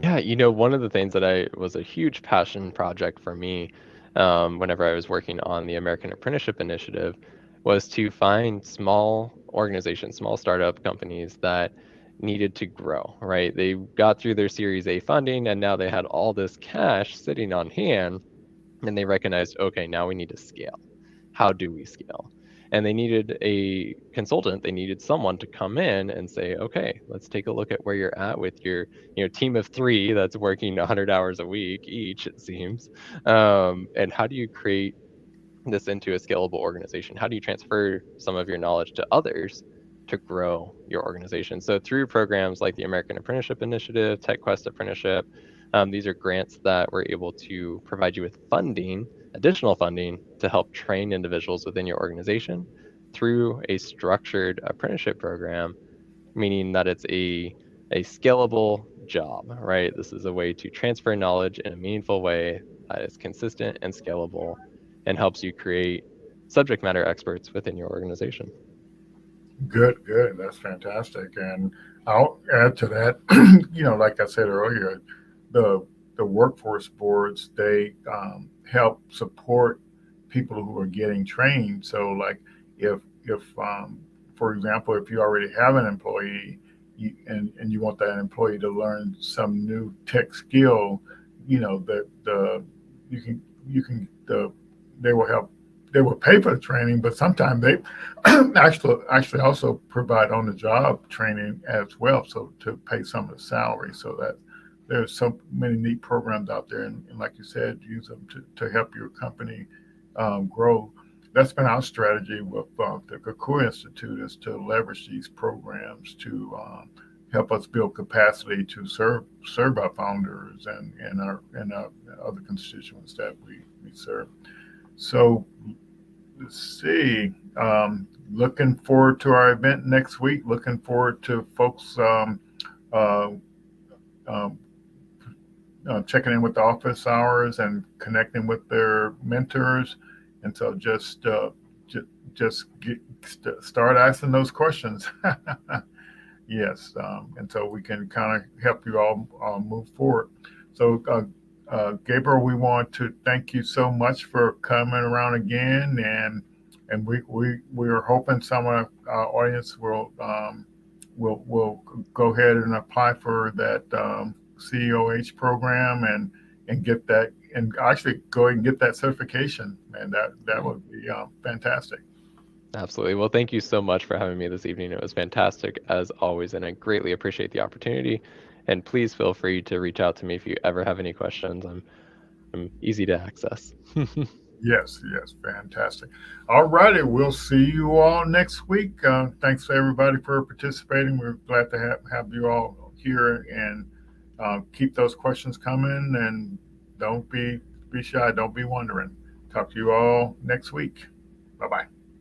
S3: Yeah, one of the things that I was a huge passion project for me, whenever I was working on the American Apprenticeship Initiative, was to find small organizations, small startup companies that needed to grow, right? They got through their Series A funding, and now they had all this cash sitting on hand, and they recognized, okay, now we need to scale. How do we scale? And they needed a consultant. They needed someone to come in and say, okay, let's take a look at where you're at with your team of three that's working 100 hours a week each, it seems. And how do you create this into a scalable organization? How do you transfer some of your knowledge to others to grow your organization? So through programs like the American Apprenticeship Initiative, TechQuest Apprenticeship, these are grants that we're able to provide you with funding, additional funding, to help train individuals within your organization through a structured apprenticeship program, meaning that it's a scalable job, right? This is a way to transfer knowledge in a meaningful way that is consistent and scalable, and helps you create subject matter experts within your organization.
S2: Good, good. That's fantastic. And I'll add to that, like I said earlier, the the workforce boards, they help support people who are getting trained. So like if for example, if you already have an employee and you want that employee to learn some new tech skill, that you can they will help, they will pay for the training, but sometimes they actually also provide on the job training as well, so to pay some of the salary. So that there's so many neat programs out there, and like you said, use them to help your company grow. That's been our strategy with the Kukua Institute, is to leverage these programs to help us build capacity to serve our founders and our other constituents that we serve. So let's see. Looking forward to our event next week. Looking forward to folks uh, um, checking in with the office hours and connecting with their mentors. And so just start asking those questions. Yes, and so we can kind of help you all move forward. So, Gabriel, we want to thank you so much for coming around again, and we are hoping some of our audience will go ahead and apply for that CEOH program and get that, and actually go ahead and get that certification, and that would be fantastic.
S3: Absolutely. Well, thank you so much for having me this evening. It was fantastic as always, and I greatly appreciate the opportunity. And please feel free to reach out to me if you ever have any questions. I'm easy to access.
S2: Yes, yes, fantastic. All righty, we'll see you all next week. Thanks to everybody for participating. We're glad to have you all here, and keep those questions coming, and don't be shy. Don't be wondering. Talk to you all next week. Bye bye.